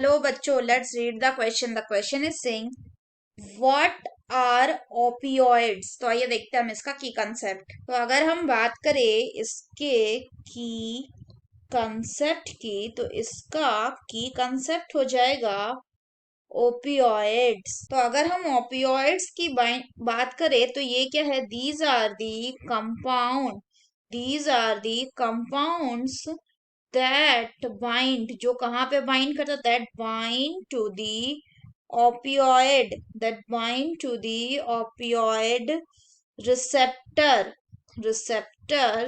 Hello बच्चों, let's read the question. The question is saying what are opioids? तो आइए देखते हैं हम इसका की कंसेप्ट. तो अगर हम बात करें इसके की कंसेप्ट की, तो इसका की कंसेप्ट हो जाएगा ओपियोइड्स. तो अगर हम ओपियोइड्स की बात करें तो ये क्या है? These are the compounds that bind, जो कहाँ पे बाइंड करता, opioid that bind to the opioid receptor receptor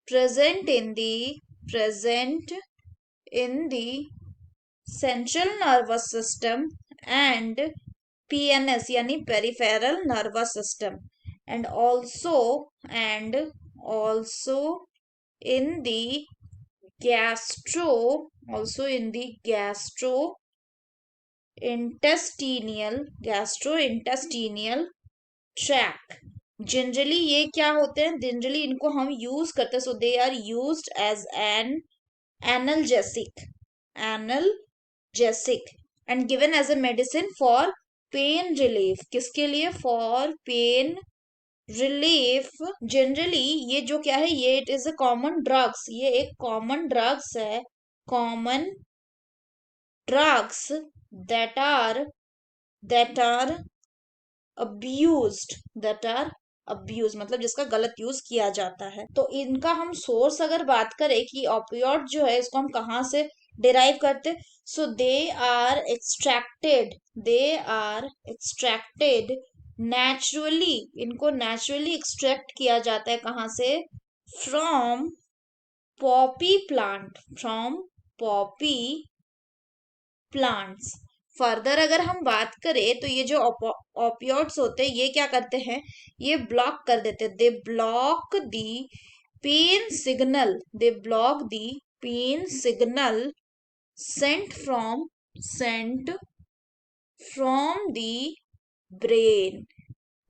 present in the central nervous system and PNS यानी peripheral nervous system, and also in the gastrointestinal tract. Generally ये क्या होते हैं? Generally इनको हम यूज करते हैं, so they are used as an analgesic and given as a medicine for pain relief. किसके लिए? For pain relief. जनरली ये जो क्या है, ये it is a common drugs. ये एक कॉमन ड्रग्स है. Common drugs that are abused मतलब जिसका गलत यूज किया जाता है. तो इनका हम सोर्स अगर बात करें कि ओपियोड जो है इसको हम कहाँ से डिराइव करते, सो दे आर एक्सट्रैक्टेड नेचुरली. इनको नेचुरली एक्सट्रैक्ट किया जाता है. कहाँ से? From Poppy plants. फर्दर अगर हम बात करें तो ये जो ओपियोइड्स होते हैं ये क्या करते हैं? ये ब्लॉक कर देते हैं. They block the pen signal Saint from the brain.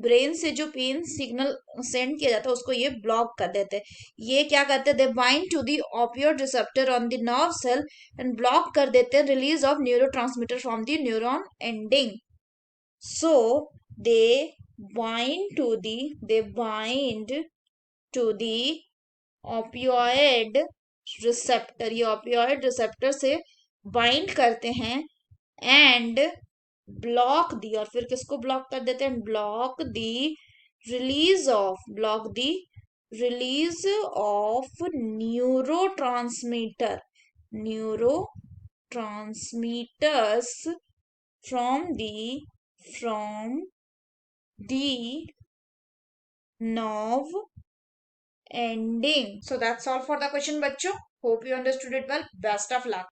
Brain से जो पेन सिग्नल सेंड किया जाता है उसको ये ब्लॉक कर देते हैं. ये क्या करते हैं? They bind to the opioid receptor on the nerve cell and block कर देते हैं release of neurotransmitter from the neuron ending. So they bind to the opioid receptor. ये ऑपियोइड रिसेप्टर से बाइंड करते हैं एंड ब्लॉक दी, और फिर किसको ब्लॉक कर देते हैं? Block the release of neurotransmitters from the nerve ending. So that's all for the question, बच्चों. Hope you understood it well. Best of luck.